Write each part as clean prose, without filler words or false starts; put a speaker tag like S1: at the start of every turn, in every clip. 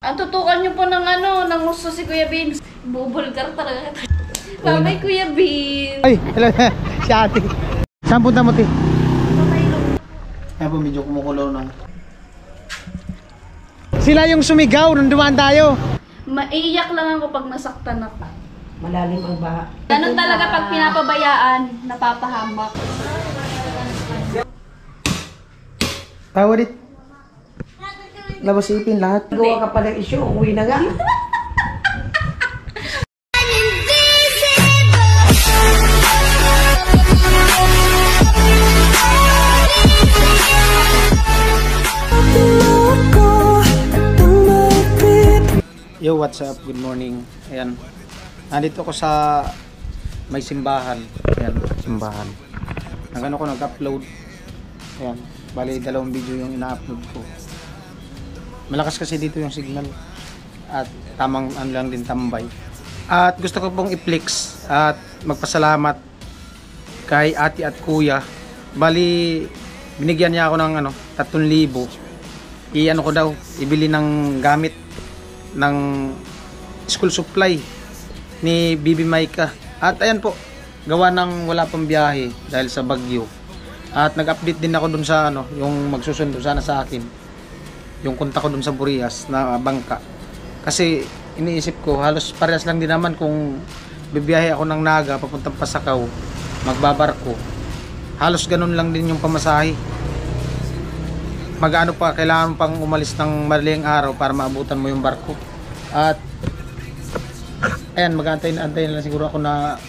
S1: Ang tutukan niyo po ng ano, ng gusto si Kuya Beans. Bubulgar talaga. Babay Kuya Beans.
S2: Ay, hello. Si ate. Saan punta mo, ti? Kaya po medyo kumukulo na. Sila yung sumigaw, nandumaan tayo.
S1: Maiiyak lang ako pag nasaktan ako.
S3: Malalim ang baha.
S1: Ganun talaga pag pinapabayaan, napapahamak.
S2: Tawa dit. Labas ipin lahat.
S3: Gawa ka pa ng issue, uwi na nga.
S2: Yo, what's up? Good morning. Ayan. Nandito ako sa may simbahan. Ayan, simbahan. Nagano ko nag-upload. Ayan. Bali, 2 video yung ina-upload ko. Malakas kasi dito yung signal. At tamang ano lang din tambay. At gusto ko pong i-flex at magpasalamat kay ate at kuya. Bali, binigyan niya ako ng 3,000. I-ano ko daw, ibili ng gamit ng school supply ni Bibi Maika. At ayan po, gawa ng wala pang biyahe dahil sa bagyo. At nag-update din ako dun sa yung magsusundo sana sa akin. Yung kontak ko dun sa Burias na bangka. Kasi iniisip ko, halos parehas lang din naman kung bibiyahe ako ng Naga papuntang Pasakaw, magbabarko. Halos ganun lang din yung pamasahe. Magano pa, kailangan pang umalis ng madaling araw para maabutan mo yung barko. At ayan, mag-antay na lang siguro ako na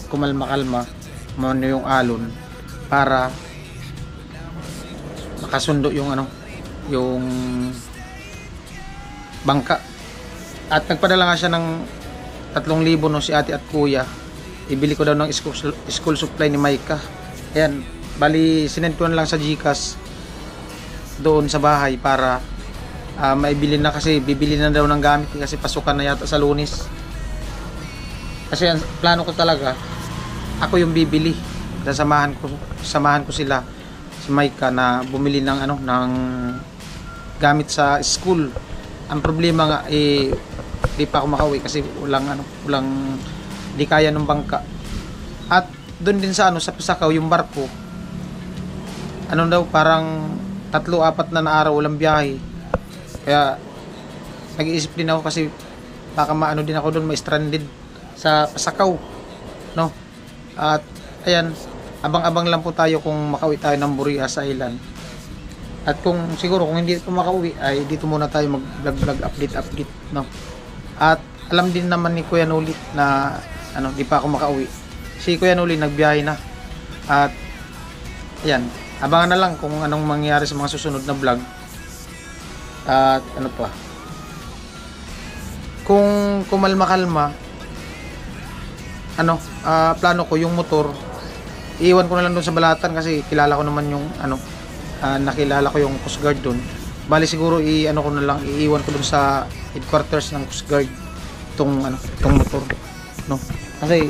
S2: kumalma-kalma mano yung alon para makasundo yung yung bangka. At nagpadala nga siya ng 3,000 no, si ate at kuya. Ibili ko daw ng school supply ni Maika. Ayan, bali sinentuan lang sa GCash doon sa bahay para maibili na, kasi bibili na daw ng gamit kasi pasukan na yata sa Lunes. Kasi ang plano ko talaga, ako yung bibili. Samahan ko sila, si Maika, na bumili ng ng gamit sa school. Ang problema nga di pa ako makauwi kasi walang di kaya ng bangka. At doon din sa sa Pasakaw yung barko. Daw parang 3-4 na araw walang biyahe. Kaya nag-iisip din ako kasi baka maano din ako doon, ma-stranded sa Pasakaw, no? At ayan, abang-abang lang po tayo kung makauwi tayo ng Burias Island. At kung siguro kung hindi po makauwi ay dito muna tayo mag-vlog update, no? At alam din naman ni Kuya Noli na di pa ako makauwi. Si Kuya Noli nagbiyahe na. At ayan, abangan na lang kung anong mangyayari sa mga susunod na vlog. At pa, kung kumalma-kalma, plano ko yung motor iiwan ko na lang doon sa Balatan kasi kilala ko naman yung nakilala ko yung Coast Guard doon. Bali siguro ko na lang, iiwan ko doon sa headquarters ng Coast Guard itong motor, no? Kasi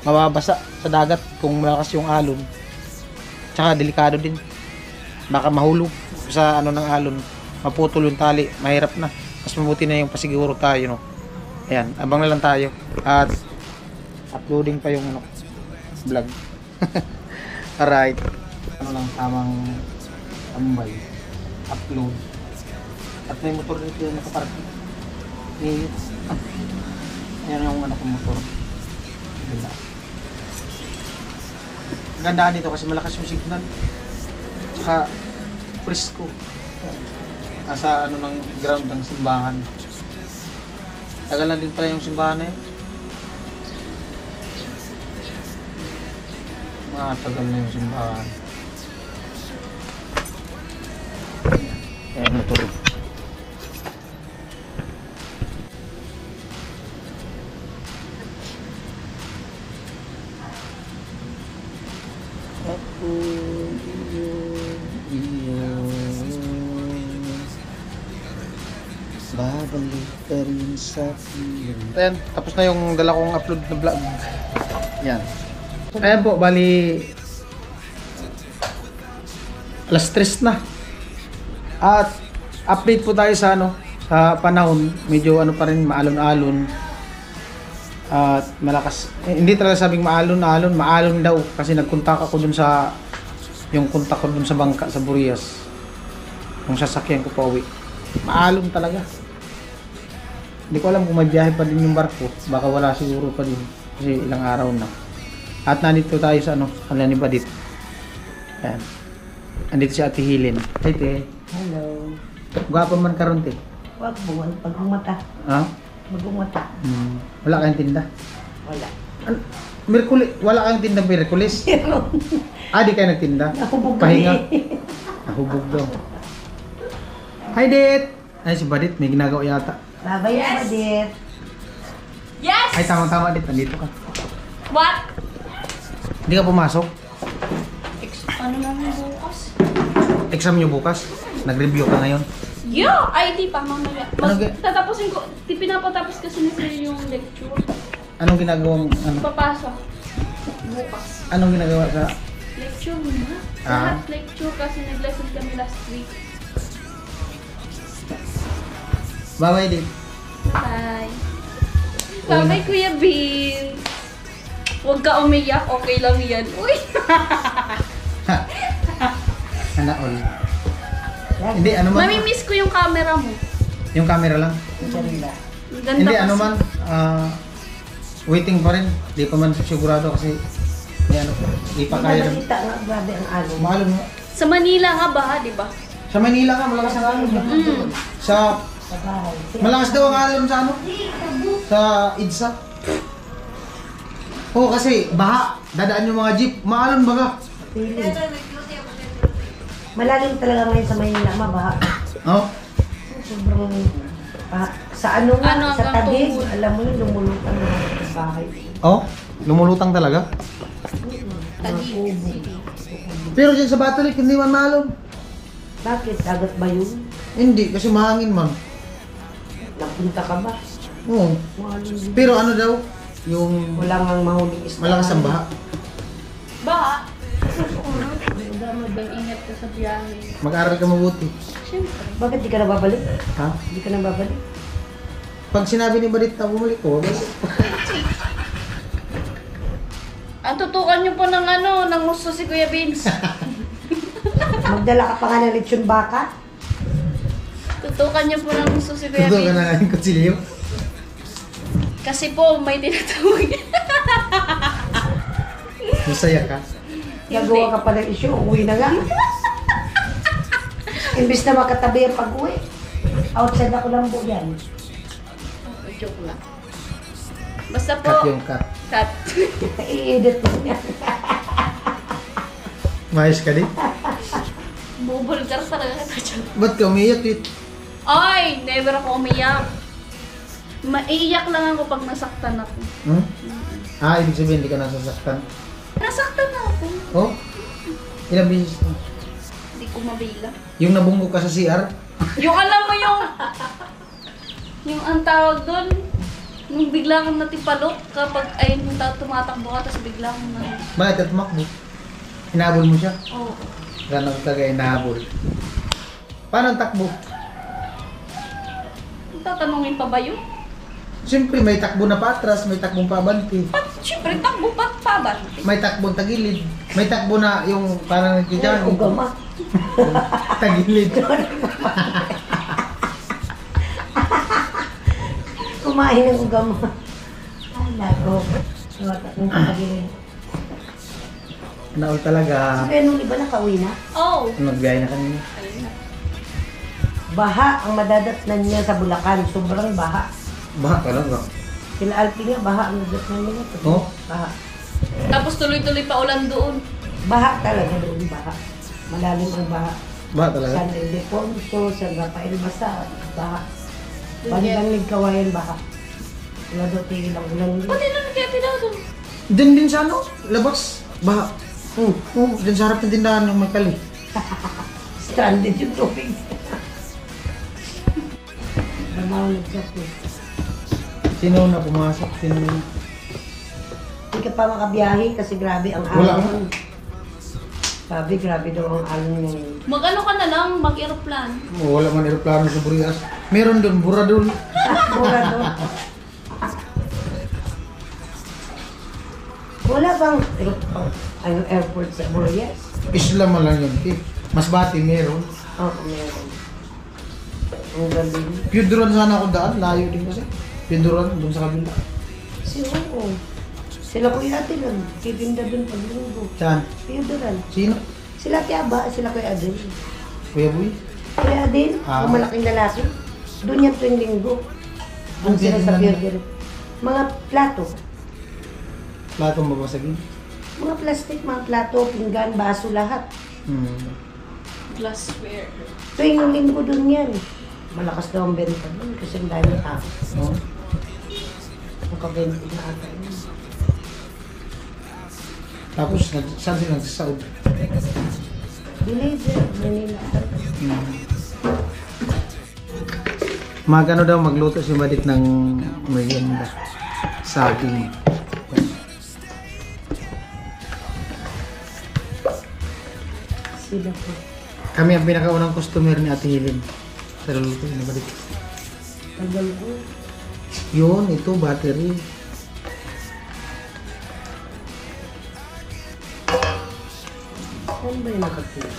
S2: mababasa sa dagat kung malakas yung alon. Tsaka delikado din, baka mahulog sa ng alon, maputol yung tali, mahirap na. Mas mabuti na yung pasiguro tayo, no? Ayan, abang na lang tayo at uploading pa yung vlog. Alright, lang tamang tambay, upload. At may motor dito yung nakapark. Ayan yung motor. Gandaan dito kasi malakas yung signal. Tsaka presko. Nasa ng ground ng simbahan. Tagal na din pala yung simbahan na yun. Tagal na yung simbahan. Ayan, motor. Babalik ka rin sa iyo. Ayan, tapos na yung dala kong upload na vlog. Yan. Ayan po, bali alas 3 na. At update po tayo sa sa panahon, medyo ano pa rin, maalon-alon. At malakas. Hindi talaga sabing maalon-alon, maalon daw. Kasi nagkontak ako dun sa, yung kontak ko dun sa bangka, sa Burias. Yung sasakyan ko pa uwi. Maalon talaga. Hindi ko alam kung may biyahe pa din yung barko. Baka wala siguro pa din. Kasi ilang araw na. At nandito tayo sa ano, ni Badit. Ayan. Andito si Ate Hilin. Hey, te.
S3: Hello.
S2: Gwapa man karon te.
S3: Wag buwan, pag-umata.
S2: Ha?
S3: Mag-umata.
S2: Wala kayong tinda?
S3: Wala.
S2: Merkulis, wala kayong tinda Merkulis? Di kayo nagtinda?
S3: Nahubog
S2: Pahinga.
S3: kami.
S2: Nahubog daw. Hi, Dit! Ay, si Badit, may ginagawa yata.
S3: Babay na, Badit.
S1: Yes!
S2: Ay, tama-tama, Dit. Nandito ka.
S1: What?
S2: Hindi ka pumasok?
S1: Ano naman bukas?
S2: Exam nyo bukas? Nag-review ka ngayon?
S1: Yeah! Ay, di pa, mamaya.
S2: Ano
S1: Tatapusin ko. Pinapatapos kasi na sila yung lecture.
S2: Anong ginagawa ano?
S1: Papasok. Bukas.
S2: Anong ginagawa sa...
S1: Lecture muna. Lahat lecture kasi nag-lesson kami last week.
S2: Bye-bye, Dit.
S1: Bye. Bye, Kuya Bin. Huwag ka umiyak. Okay lang yan. Uy!
S2: All. Hindi, ano man.
S1: Mamimiss ko yung camera mo.
S2: Yung camera lang.
S3: Ganda.
S1: Ang ganda
S2: Hindi,
S1: kasi.
S2: ano man. Waiting pa rin. Di pa man sigurado kasi may ano, di pa kaya.
S3: Balita nga, grabe ang alon.
S2: Maalon mo.
S1: Sa Manila nga ba, di ba?
S2: Sa Manila ka, malakas ang alon. Sa
S3: Sa bahay.
S2: malakas daw ang alon sa ano? Sa EDSA. Oo, kasi baha. Dadaan yung mga jeep. Maalon baga.
S3: Pili. Malalim talaga ngayon sa Maynila, mabaha.
S2: Oh.
S3: Sobrang sa ano nga,
S1: Ano,
S3: sa
S1: hanggang
S3: tabig,
S1: tuhod.
S3: alam mo yun, lumulutang na sa bahay.
S2: Oh, lumulutang talaga.
S1: Taguig.
S2: Pero dyan sa Batalik, hindi man maalon.
S3: Bakit? Dagat ba yun?
S2: Hindi, kasi mahangin man.
S3: Napunta ka ba?
S2: Oo.
S3: Malum.
S2: Pero ano daw, yung
S3: Wala nga mahuling isda.
S2: malakas ang baha.
S1: Baha? Magdang ingat ka sa biyahe.
S2: Mag-aral ka mabuti.
S1: Siyempre.
S3: Bakit di ka na babalik?
S2: Ha?
S3: Di ka na babalik?
S2: Pag sinabi ni Badit na bumalik ko,
S1: Ang tutukan niyo po ng ano, ng gusto si Kuya Vince.
S3: Magdala ka pa nga ng lechon baka?
S1: Tutukan niyo po ng gusto si Kuya
S2: tuto ka
S1: Vince.
S2: na ng kutsilyo.
S1: Kasi po, may tinatawag.
S2: Masaya ka.
S3: Gagawa ka pa ng issue, uwi na nga. Imbis na makatabi ang pag-uwi. Outside ako lang po yan.
S1: Joke lang. Basta po,
S2: Cut yung cut.
S1: cut.
S3: I-edit mo yan.
S2: Mayos ka din.
S1: Bubulgar talaga kita.
S2: Ba't ka umiyak, Dit?
S1: Ay, never ako umiyak. Maiiyak lang ako pag nasaktan ako.
S2: Hmm? Ibig sabihin, hindi ka nasasaktan.
S1: Nasaktan na ako.
S2: Oh? Ilang beses na?
S1: Hindi ko mabila.
S2: Yung nabunggo ka sa CR?
S1: Yung alam mo yung ang tawag doon, nung bigla kang natipalok kapag ay nung tumatakbo ka tapos bigla kang na...
S2: Bakit ka tumakbo? Hinahabol mo siya?
S1: Oo.
S2: Gano'n talaga hinahabol. Paano ang takbo?
S1: Tatanungin pa ba yun?
S2: Siyempre, may takbo na patras, may takbong pabanti.
S1: Siyempre, takbo pa ba?
S2: May takbong tagilid. May takbo na yung parang nagkijani.
S3: Ugama.
S2: Tagilid.
S3: Kumain ng ugama. Ala ko. Ang kapagilin.
S2: Naol talaga.
S3: Si Benong iba nakauwi na?
S1: Oh.
S2: Nagbiyahe na kanina.
S1: Ayun na.
S3: Baha ang madadatnan niya sa Bulacan. Sobrang baha.
S2: Baha talaga.
S3: Sila Alpi nga, baha ang madadatnan niya.
S2: Oh?
S3: Baha.
S1: Tapos tuloy-tuloy pa ulan doon.
S3: Baha talaga doon, baha. Malalim ang baha.
S2: Baha talaga.
S3: San Ildefonso, San Rafael Basa, baha. Bandang Nigkawayan, baha. Wala daw tigil ang ulan doon.
S1: Pati na nagkaya doon.
S2: Diyan din sa ano, labas. Baha. Oh, diyan sa harap ng tindahan ng Makali.
S3: Stranded yung tubig. Banaw nagkapo.
S2: Sino na pumasok? Sino na?
S3: Hindi ka pa makabiyahe kasi grabe ang
S2: Wala
S3: alon. Sabi, grabe daw ang alon ngayon.
S1: Mag-ano ka na lang, mag-aeroplan.
S2: Oh, wala man aeroplano sa Burias. Meron doon, buradol.
S3: Mura doon. Wala bang ano, airport sa Boreas?
S2: Isla mo lang yun. Eh, Masbate meron.
S3: Oo, meron. Ang galing.
S2: Piuduran sana ako daan, layo din kasi. Piuduran, doon sa kabila.
S3: Oo. Sila Kuya Ate lang. Titinda doon pag linggo.
S2: Saan?
S3: Piuduran.
S2: Sino?
S3: Sila Kuya Aba, sila Kuya Adel.
S2: Kuya Boy?
S3: Kuya Adel,
S2: Ah.
S3: ang malaking lalaki. Doon yan tuwing linggo. Doon
S2: Ang
S3: sila
S2: titinda
S3: sa
S2: nila?
S3: Piuduran. Mga plato.
S2: Platong babasagin.
S3: Mga plastic, mga plato, pinggan, baso, lahat.
S1: Glassware.
S3: Tuwing linggo doon yan. Malakas daw ang benta doon kasi ang dami tao.
S2: No?
S3: Nakabenta na ata yun.
S2: Tapos, saan sila nagsasaod?
S3: Deliver, Manila.
S2: Magano daw magluto si Madit ng merienda. Saging.
S3: Sila po.
S2: Kami ang pinakaunang customer ni Ate Helen. Sa luluto ni Madit.
S3: Tagal ko.
S2: Yun, ito, battery.
S3: Saan ba yung nakapila?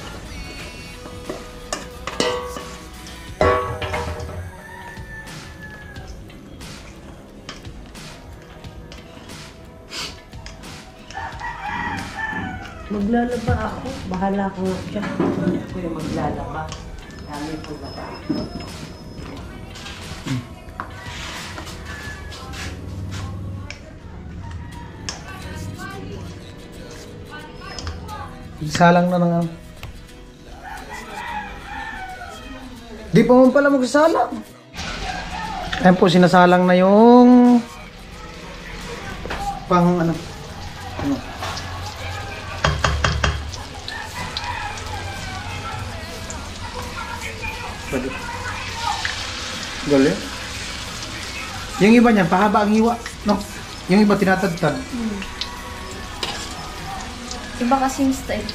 S3: Maglalaba ako. Bahala ka nga siya. Ako yung maglalaba. Dami po ba?
S2: Salang na nga. Di pa mo pala magsasalang. Ayan po, sinasalang na yung pang ano. Ano? Pwede. Galing. Yung iba niyan, pahaba ang hiwa. No? Yung iba tinatadtad.
S1: Iba kasing style.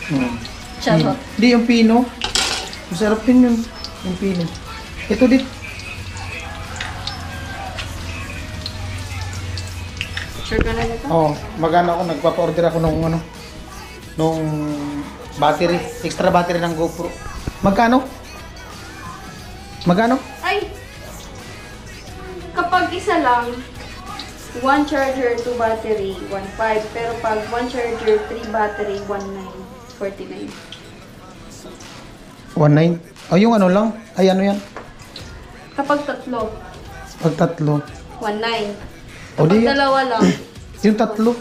S2: Hmm.
S1: Charot.
S2: Hindi, yung pino. Masarap din yun. Yung pino. Ito dit.
S1: Sure ka na nito?
S2: Oo. Magana ako. Nagpapa-order ako nung ano. Nung battery. Extra battery ng GoPro. Magkano? Magkano?
S1: Ay! Kapag isa lang, 1 charger, 2 battery, 1.5. Pero pag 1 charger, 3 battery, 1.9. 49.
S2: 1.9. Oh, yung ano lang. Ay, ano yan?
S1: Kapag tatlo,
S2: Pag tatlo.
S1: 1.9.
S2: O
S1: Kapag
S2: di,
S1: dalawa lang,
S2: yung tatlo.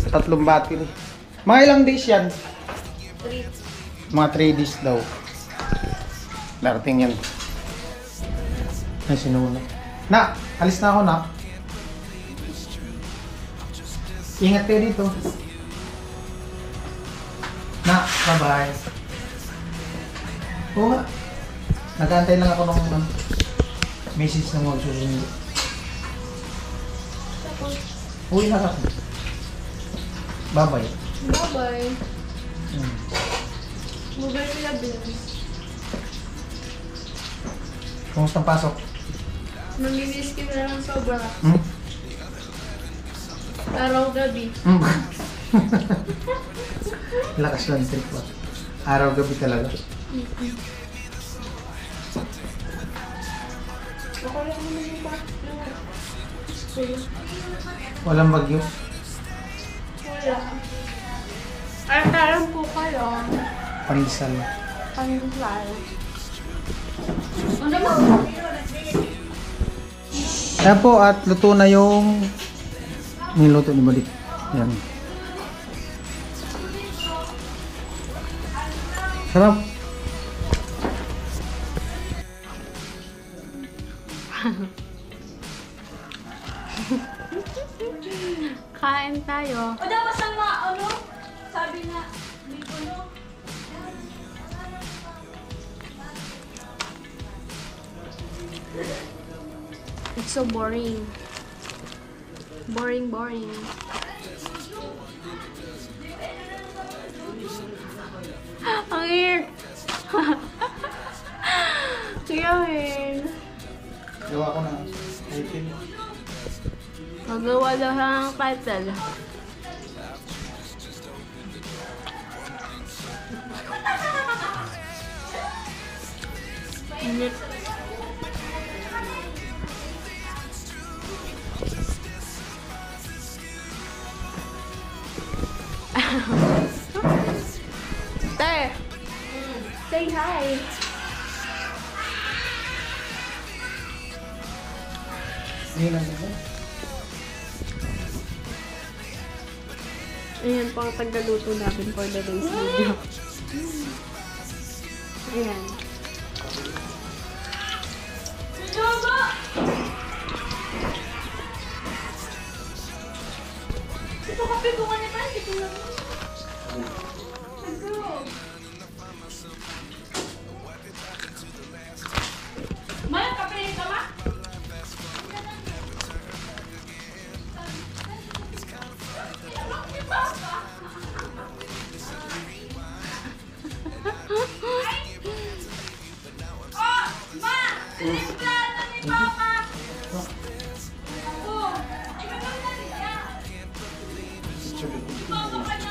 S2: Tatlong battery. Mga ilang days yan?
S1: 3.
S2: Mga 3 days daw. Darating yan. Ay, sinuna. Na, alis na ako na. Ingat kayo dito. Na, bye-bye. Oo nga. Nag-aantay lang ako ng message na magsusundo. Uwi na ako. Bye-bye.
S1: Bye-bye. Mobile nila bilis.
S2: Kumusta ang pasok?
S1: Mamimiss ka na lang sobra.
S2: Hmm?
S1: Araw-gabi.
S2: Lakas lang trip ba? Araw-gabi talaga.
S1: Ako lang naman yung
S2: Walang bagyo.
S1: Wala. Ay, parang po kayo.
S2: Pandesal.
S1: Pandesal. Ano ba?
S2: Ayan po, at luto na yung niluto ni Balik. Ayan. Sarap.
S1: Kain tayo.
S4: O dapat sa mga ano, sabi na, may puno.
S1: It's so boring. Boring. Ang weird. Ayahin.
S2: Gawa ko na. Item.
S1: Magawa daw ng title. Init. Te! Say hi!
S2: Ngayon lang ito.
S1: Ayan po ang tagaluto namin for the day's video. Ayan.
S4: Ito kape ko nga naman. Hindi ko lang. May kape ka ba? Oh, ma! Sinisplahan na ni Papa! Oh, ay maganda niya. Papa ka na.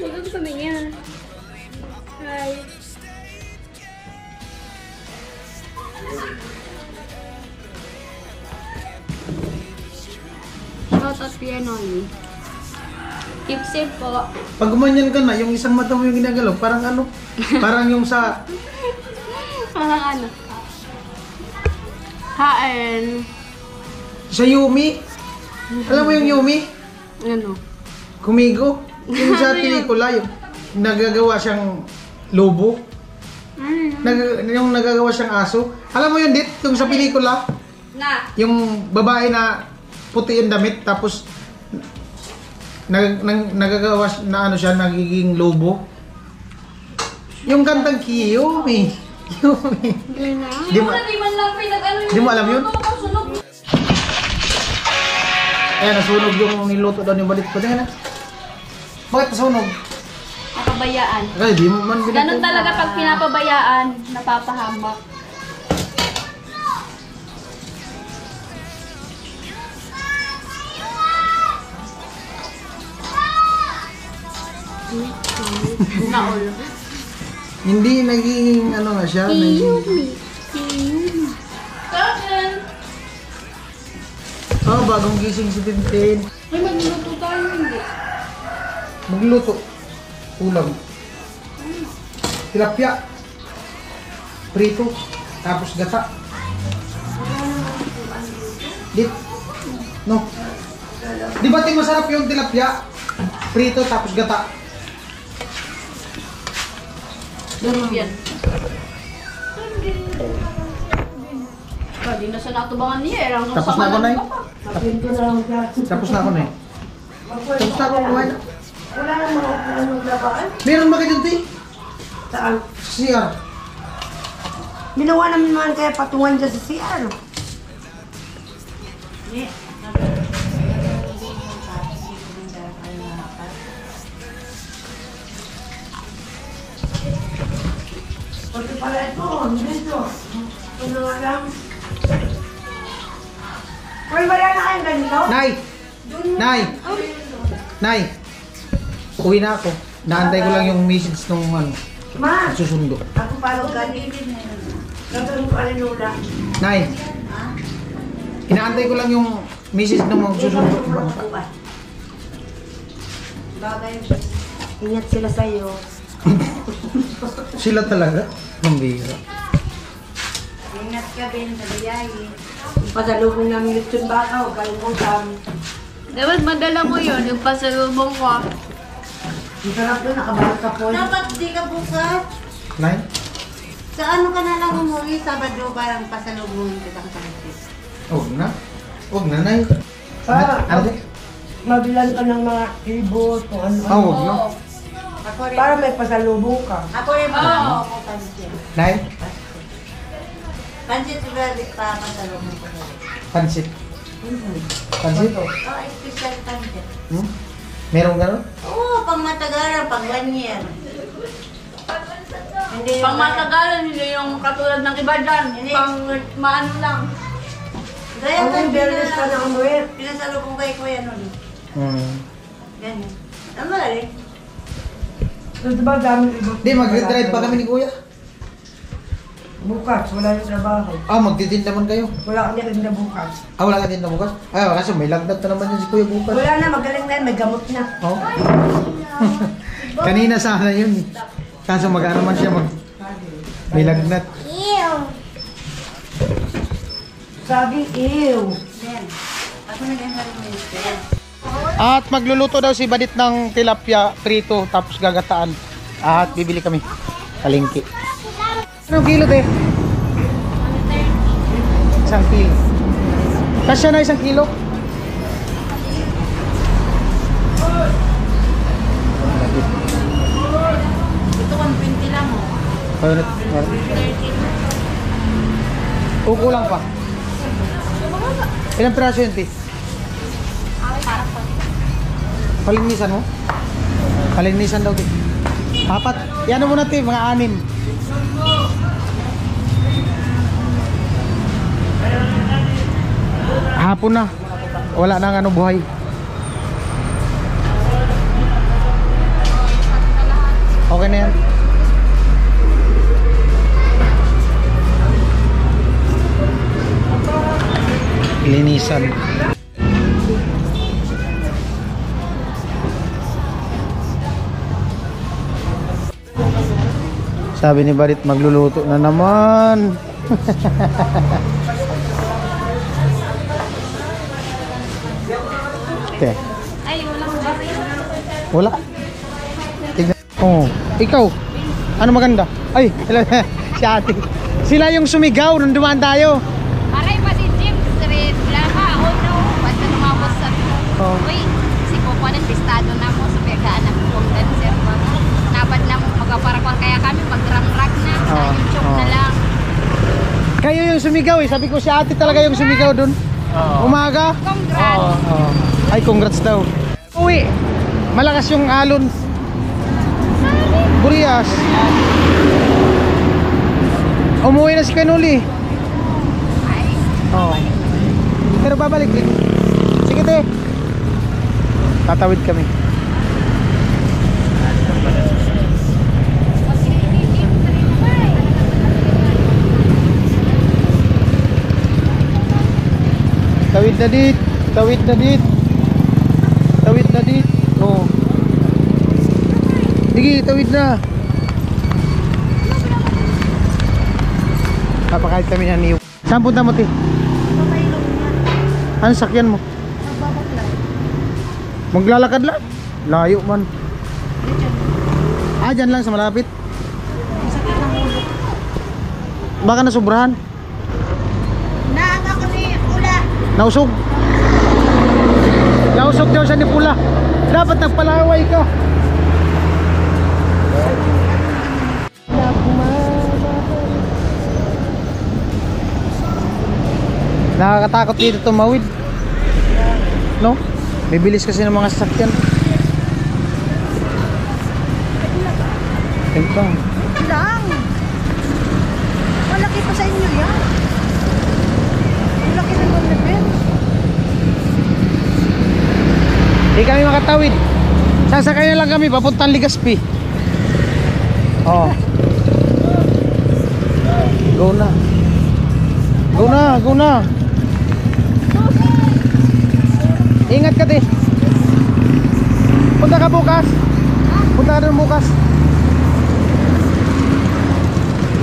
S1: Huwag sa niya. Hi. Shout out Pianoy. Keep safe po.
S2: Pag gumanyan ka na, yung isang mata mo yung ginagalaw, parang ano? Parang yung sa...
S1: Parang ano? Haen.
S2: Sa Yumi. Alam mo yung Yumi?
S1: Ano?
S2: Kumigo. Yung sa pelikula, yung nagagawa siyang lobo. Yung nagagawa siyang aso. Alam mo yun, Dit? Yung sa pelikula,
S4: Na.
S2: yung babae na puti yung damit, tapos nagagawa na ano siya, nagiging lobo. Yung kantang Yumi. Yumi. Di mo,
S4: Di man lang pinag-ano yung...
S2: Di mo alam yun?
S4: Sunog.
S2: ayan, nasunog yung niluto daw ni Balit ko. Tingnan na. Bakit nasunog?
S1: Nakabayaan.
S2: Ay, di mo man binigyan.
S1: Ganun talaga pag pinapabayaan, napapahamak. Naol.
S2: Hindi naging ano nga siya. Naging...
S4: Cousin!
S2: Oh, bagong gising si Tintin.
S1: Ay, magluto tayo hindi.
S2: Magluto. Ulam. Tilapia. Prito. Tapos gata. Dit. No. Di ba ting masarap yung tilapia? Prito tapos gata.
S1: Ganun yan. Hindi na siya natubangan niya.
S2: Tapos na ako na eh.
S3: Mapinto na lang siya.
S2: Tapos na ako na eh. Tapos na ako kumain.
S3: Wala nang mga upuan ng labaan.
S2: Meron ba kayo dito?
S3: Saan?
S2: Sa CR.
S3: Ginawa namin naman kaya patungan dyan sa CR. Pati pala ito, dito. Ano nga lang. Ay, wala na kayong ganito?
S2: Nay! Nay! Nay! Uwi na ako. Naantay ko lang yung message nung ano,
S3: Ma,
S2: susundo.
S3: ako pala ganito. Gagawin ko alin nula.
S2: Nay! Inaantay ko lang yung message nung susundo.
S3: Bagay. Ingat sila sa'yo.
S2: Sila talaga. Mambira.
S3: Ingat ka din sa biyahe. Pasalubong namin lechon baka, huwag kalimutan.
S1: Dapat madala mo yun, yung pasalubong ko.
S3: Ang sarap doon, nakabalot sa phone.
S5: Dapat di ka bukas.
S2: Nay?
S5: Sa ano ka na lang umuwi, Sabado parang pasalubungin kita sa kantis.
S2: Huwag na. Huwag na, Nay.
S3: Ano? Mabilan ka ng mga ibot, kung ano.
S2: Huwag na.
S5: Ako rin.
S3: Para may pasalubong ka.
S5: Ako rin mga ako pansit.
S2: Nay?
S5: Pansit ba pa pasalubong ko na.
S2: Pansit. Pansit?
S5: Oh, special pansit.
S2: Hmm? Meron gano'n?
S5: Oo, pang matagalan, pang 1 year. Hindi
S1: Pang matagalan, hindi yung katulad ng iba dyan.
S5: Hindi.
S1: Pang maano lang.
S5: Gaya
S3: Ang bernes ka na umuwi.
S5: pinasalubong kay Kuya nun. Ganyan. Ang malali.
S3: So, diba dami ibot?
S2: Di, mag-drive pa kami ni Kuya.
S3: Bukas, wala yung trabaho.
S2: Magtitinda man kayo.
S3: Wala kami rin na bukas.
S2: Wala ka din na bukas? Kasi may lagnat na naman yun si Kuya bukas.
S3: Wala na, magaling na yan, may gamot na.
S2: Oh. Kanina sana yun. Kaso mag-ano man siya may lagnat.
S3: Sabi, ew.
S5: Yan. Ako na ganyan rin minister.
S2: At magluluto daw si Badit ng tilapia prito tapos gagataan. At bibili kami. Palengke. Anong kilo, te? 1 kilo. Kasya na 1 kilo?
S5: Ito 120 lang mo.
S2: Kulang pa. Ilang piraso yun, te? Palinisan mo? Palinisan daw, te. 4. Yan mo na, te. Mga 6. Hapon na. Wala nang ano buhay. Okay na yan. Linisan. Sabi ni Barit magluluto na naman. Okay.
S1: Ay, walang bakit.
S2: Wala. Tignan. Oh, ikaw. Ano maganda? Ay, si ate. Sila yung sumigaw nung dumaan tayo.
S6: Aray pa si Jim, rin lama, oh no, basta lumabas sa
S2: Oh.
S6: uy, si Coco ng pistado na mo, sa pagkaan ng kong dancer mo. Napad na mo, magpaparakor kaya kami, mag-ram-rack na, sa
S2: Oh,
S6: YouTube
S2: oh.
S6: na lang.
S2: Kayo yung sumigaw eh. Sabi ko si ate talaga yung sumigaw dun. Umaga.
S6: Congrats!
S2: Ay, congrats daw. Uwi. Malakas yung alon. Burias. Umuwi na si Kanuli.
S6: Ay,
S2: Oh. Pero babalik din. Sige, te. Tatawid kami. Tawid na dit. Tawid na dit. Tawid na dit. Oh. Sige, tawid na. Papakain kami ng niyo. Saan punta mo, te? Ano sakyan mo? Maglalakad lang? Layo man. Dyan lang sa malapit. Baka nasubrahan.
S5: Naanga ko ni Ula.
S2: Nausog. Nausog daw siya ni Pula. Dapat nagpalaway ka. Nakakatakot dito tumawid. No? Bibilis kasi ng mga sasakyan. Ito.
S5: Lang. Malaki pa sa inyo yan. Malaki na ng level.
S2: Hindi kami makatawid. Sasakay na lang kami papuntang Legazpi. Oh. Go na. Go na, go na. Ingat ka, te. Punta ka bukas. Punta ka doon bukas.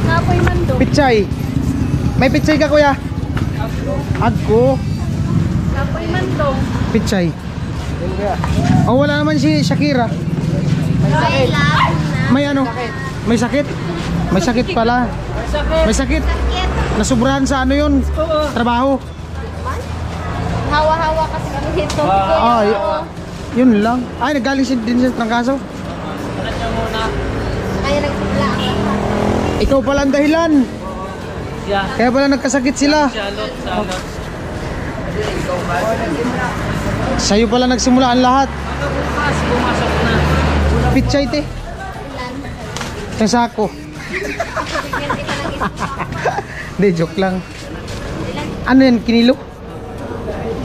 S1: Napoy man doon.
S2: Pichay. May pichay ka, kuya? Agko.
S1: Kapoy man to.
S2: Pichay. Oh, wala naman si Shakira. May ano? May sakit? May sakit pala. May sakit. Nasubrahan sa ano yun? Trabaho.
S6: Hawa-hawa kasi kami dito.
S2: Ah, yun lang. Ay, nagaling din sa trangkaso.
S6: Kaya nagsimula.
S2: Ikaw pala ang dahilan. Kaya pala nagkasakit sila. Sa'yo pala nagsimula ang lahat. Pichay te. Yung sako. Hindi, joke lang. Ano yan, kinilo?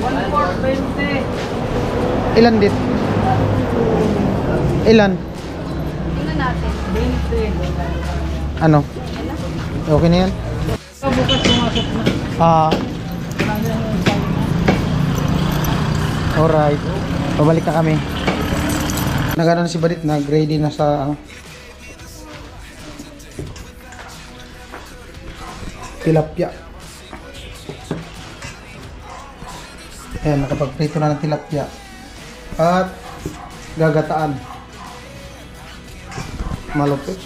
S2: 1,420. Ilan dit? Ilan?
S1: Tingnan natin.
S2: Ano? Okay na yan? Alright. Pabalik na kami. Nagano na si Badit, nag-ready na sa tilapia. Ayan, nakapagprito na ng tilapia. At gagataan. Malupit.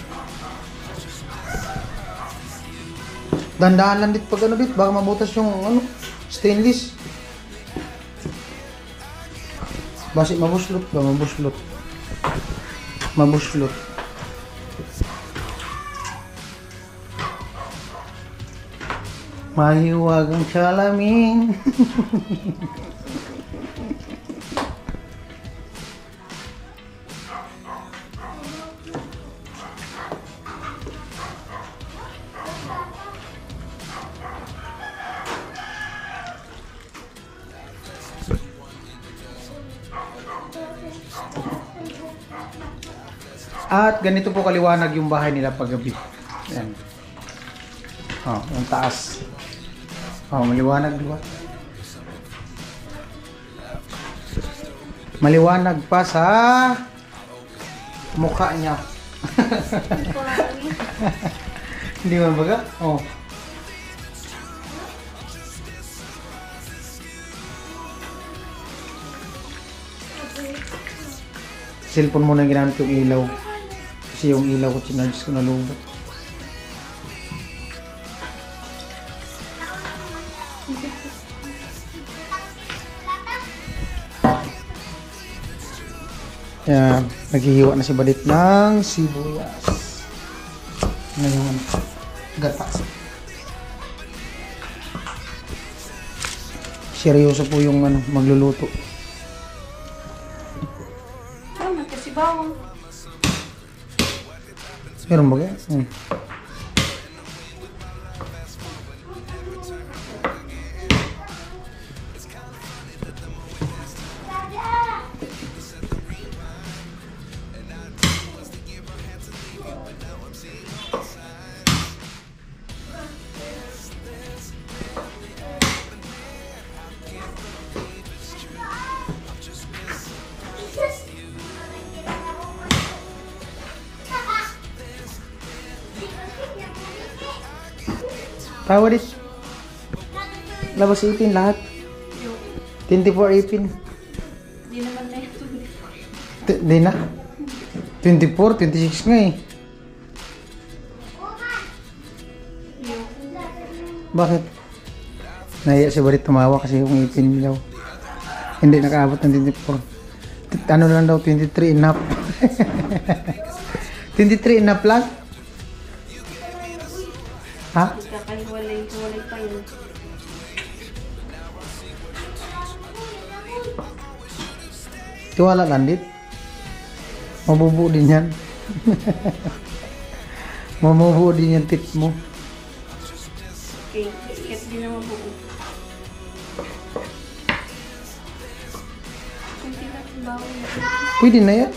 S2: Dandahan lang dit pag ano dit, baka mabutas yung ano, stainless. Basi mabuslot ba, mabuslot. Mabuslot. Mahiwagang salamin. At ganito po kaliwanag yung bahay nila paggabi. Ayan. Oh, yung taas. Oh, maliwanag, di ba? Maliwanag pa sa mukha niya. Hindi ba baga? Oh. Cellphone mo na ginamit yung ilaw. Kasi yung ilaw ko chinarge ko na lubot. Yan, naghihiwa na si Badit ng sibuyas. Ngayon, gata. Seryoso po yung ano, magluluto.
S1: Tama, kasi bawang.
S2: Meron ba kaya? Tawa dit. Labas ipin lahat. 24 ipin.
S1: Di naman na ito.
S2: Di na. 24, 26 nga eh. Bakit? Nahiya si Badit tumawa kasi yung ipin daw. Hindi nakaabot ng 24. Ano lang daw, 23 enough. 23 enough lang? Ha?
S1: Kakahiwalay pa yun.
S2: Tiwala lang dit. Mabubuo din yan. Mabubuo din yung tip mo.
S1: Okay, ikat din naman buo. Kunti lang yung bawang.
S2: Pwede na yan.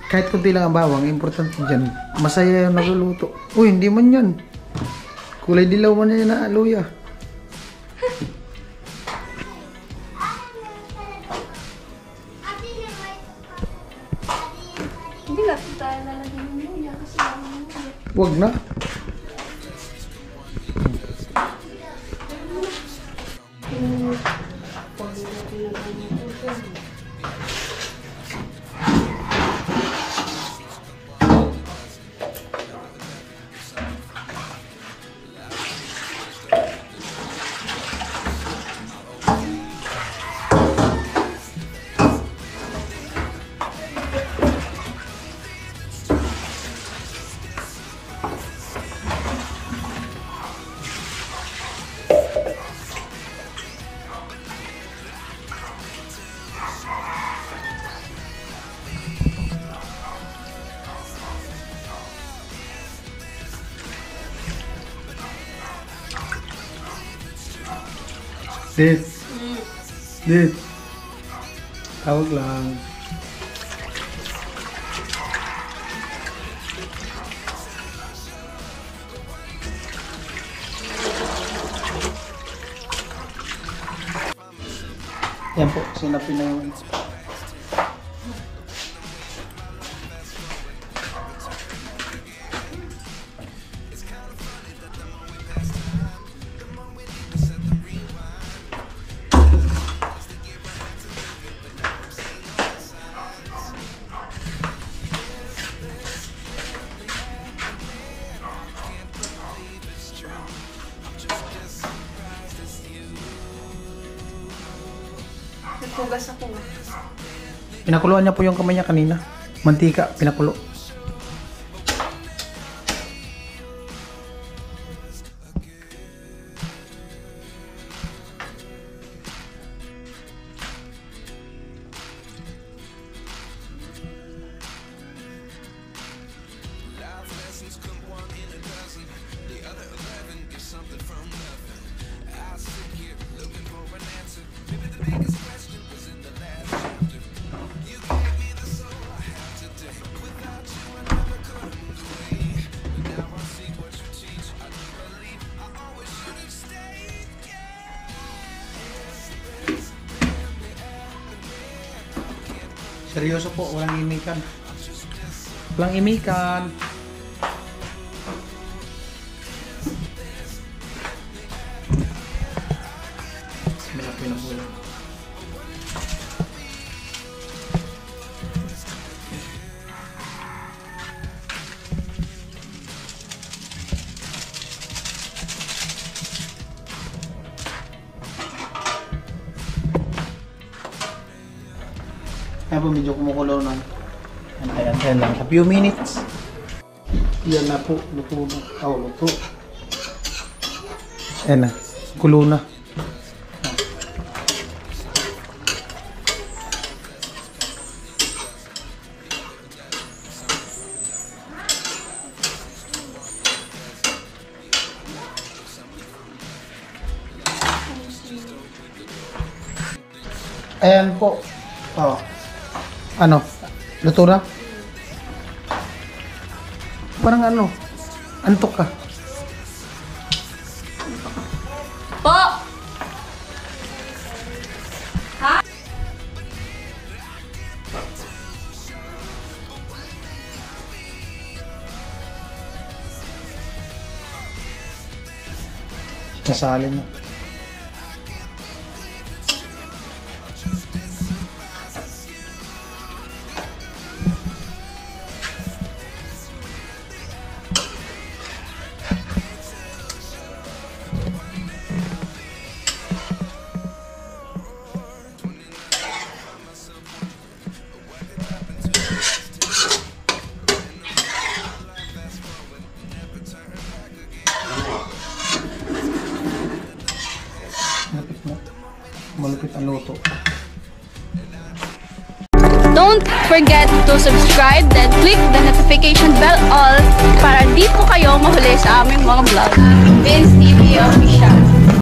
S2: Kahit kunti lang ang bawang, importante dyan. Masaya yung nagluluto. Uy, hindi man yan. Kulay dilaw man yan na luya.
S1: Hindi
S2: Wag na. Dit. Dit. Tawag lang. Yan po, sinapin na yung
S1: Nagpugas ako.
S2: pinakuluan niya po yung kamay niya kanina. Mantika, pinakulo. Seryoso po, walang imikan. Walang imikan. Malaki na po. Kaya po medyo kumukulo ng ayan lang. A few minutes. Yan na po. Luto na. Oh, luto. Ayan na. Kulo na. Ayan po. Oh. Ano? Luto na? Parang ano? Antok ka?
S1: Po!
S2: Nasalin mo. Malupit ang luto.
S6: Don't forget to subscribe then click the notification bell all para di po kayo mahuli sa aming mga vlog. Vince TV Official.